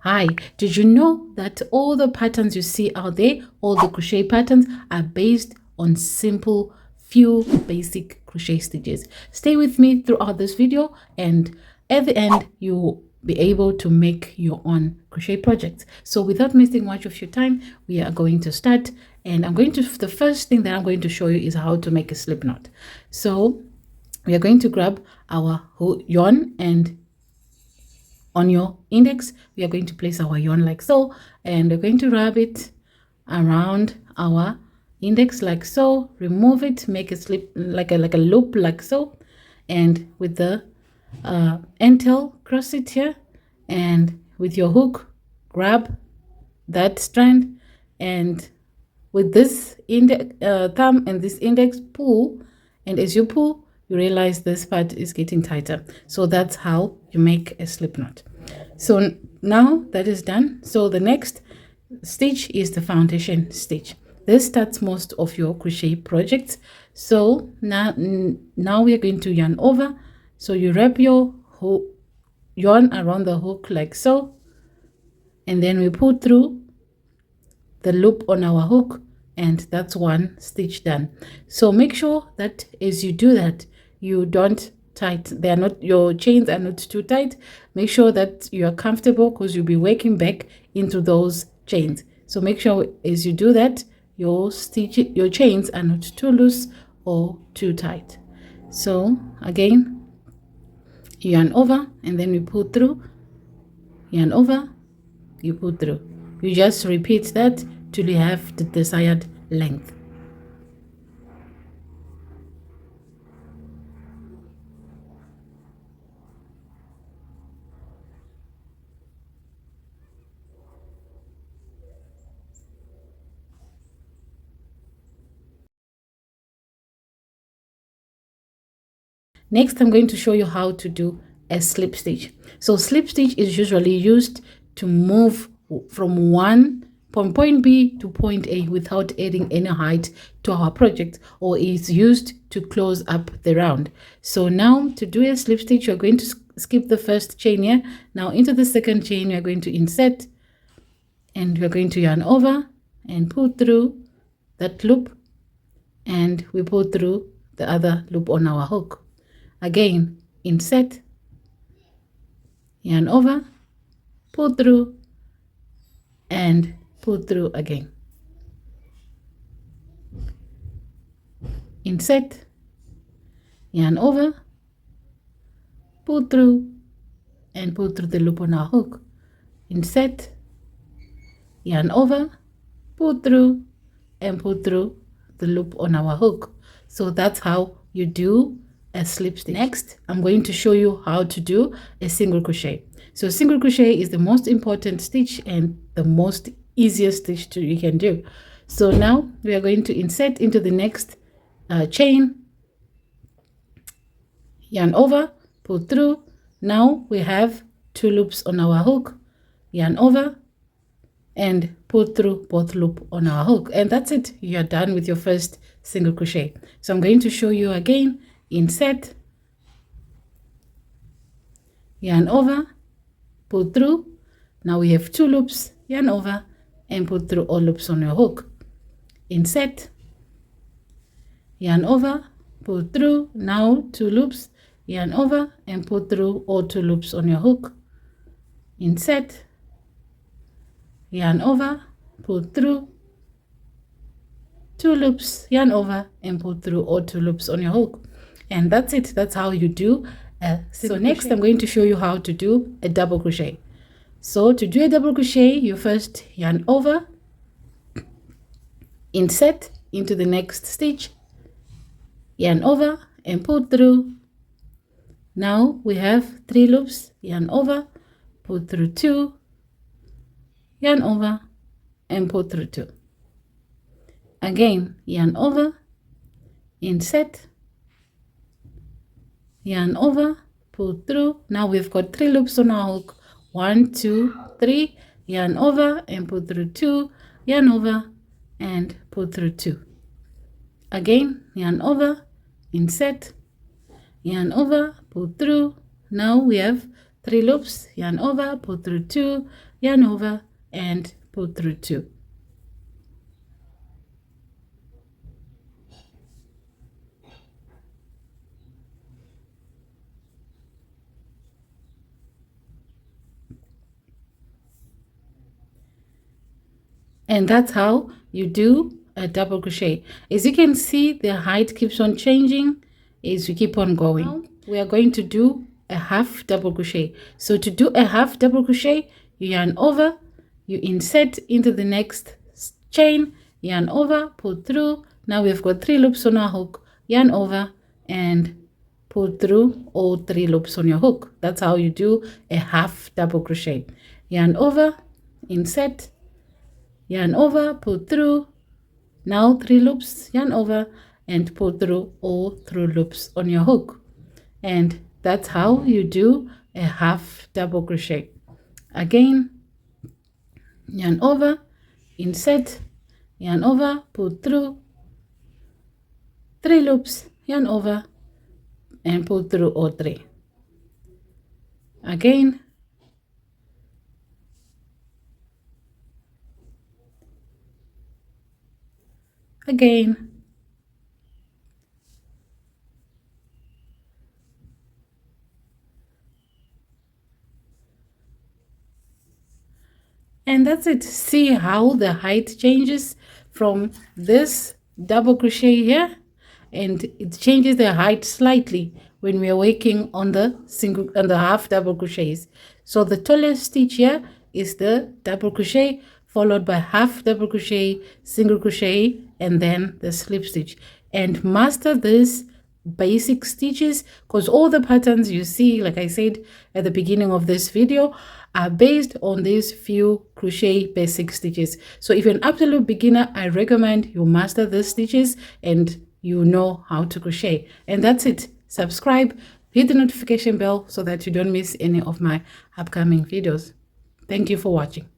Hi, did you know that all the patterns you see out there, all the crochet patterns are based on simple few basic crochet stitches? Stay with me throughout this video, and at the end you'll be able to make your own crochet projects. So without wasting much of your time, we are going to start, and the first thing that I'm going to show you is how to make a slip knot. So we are going to grab our yarn, and on your index we are going to place our yarn like so, and we're going to wrap it around our index like so, remove it, make a slip like a loop like so, and with the end tail cross it here, and with your hook grab that strand, and with this thumb and this index pull, and as you pull you realize this part is getting tighter. So that's how you make a slip knot. So now that is done, so the next stitch is the foundation stitch. This starts most of your crochet projects. So now we are going to yarn over. So you wrap your yarn around the hook like so, and then we pull through the loop on our hook, and that's one stitch done. So make sure that as you do that, you don't your chains are not too tight. Make sure that you are comfortable, because you'll be working back into those chains. So make sure as you do that, your chains are not too loose or too tight. So again, yarn over, and then we pull through, yarn over, you pull through. You just repeat that till you have the desired length. Next, I'm going to show you how to do a slip stitch. So slip stitch is usually used to move from point B to point A without adding any height to our project, or is used to close up the round. So now to do a slip stitch, you're going to skip the first chain here. Now into the second chain, you're going to insert, and we're going to yarn over and pull through that loop, and we pull through the other loop on our hook. Again, insert, yarn over, pull through, and pull through again. Insert, yarn over, pull through, and pull through the loop on our hook. Insert, yarn over, pull through, and pull through the loop on our hook. So that's how you do a slip stitch. Next, I'm going to show you how to do a single crochet. So single crochet is the most important stitch and the most easiest stitch you can do. So now we are going to insert into the next chain, yarn over, pull through. Now we have 2 loops on our hook, yarn over, and pull through both loop on our hook, and that's it. You're done with your first single crochet. So I'm going to show you again. Insert, yarn over, pull through. Now we have 2 loops, yarn over, and pull through all loops on your hook. Insert, yarn over, pull through. Now 2 loops, yarn over, and pull through all 2 loops on your hook. Insert, yarn over, pull through, 2 loops, yarn over, and pull through all 2 loops on your hook. And that's it. That's how you do a single crochet. Next, I'm going to show you how to do a double crochet. So to do a double crochet, you first yarn over, insert into the next stitch, yarn over, and pull through. Now we have 3 loops, yarn over, pull through 2, yarn over, and pull through 2. Again, yarn over, insert, yarn over, pull through. Now we've got 3 loops on our hook, 1 2 3, yarn over and pull through 2, yarn over and pull through 2. Again, yarn over, insert, yarn over, pull through. Now we have 3 loops, yarn over, pull through 2, yarn over, and pull through 2. And that's how you do a double crochet. As you can see, the height keeps on changing as we keep on going. Now we are going to do a half double crochet. So to do a half double crochet, you yarn over, you insert into the next chain, yarn over, pull through. Now we've got 3 loops on our hook, yarn over, and pull through all 3 loops on your hook. That's how you do a half double crochet. Yarn over, insert, yarn over, pull through. Now 3 loops, yarn over, and pull through all 3 loops on your hook. And that's how you do a half double crochet. Again, yarn over, insert, yarn over, pull through, 3 loops, yarn over, and pull through all 3. Again, again, and that's it. See how the height changes from this double crochet here, and it changes the height slightly when we are working on the half double crochets. So the tallest stitch here is the double crochet, followed by half double crochet, single crochet, and then the slip stitch. And master this basic stitches, because all the patterns you see, like I said at the beginning of this video, are based on these few crochet basic stitches. So if you're an absolute beginner, I recommend you master these stitches and you know how to crochet. And that's it. Subscribe, hit the notification bell so that you don't miss any of my upcoming videos. Thank you for watching.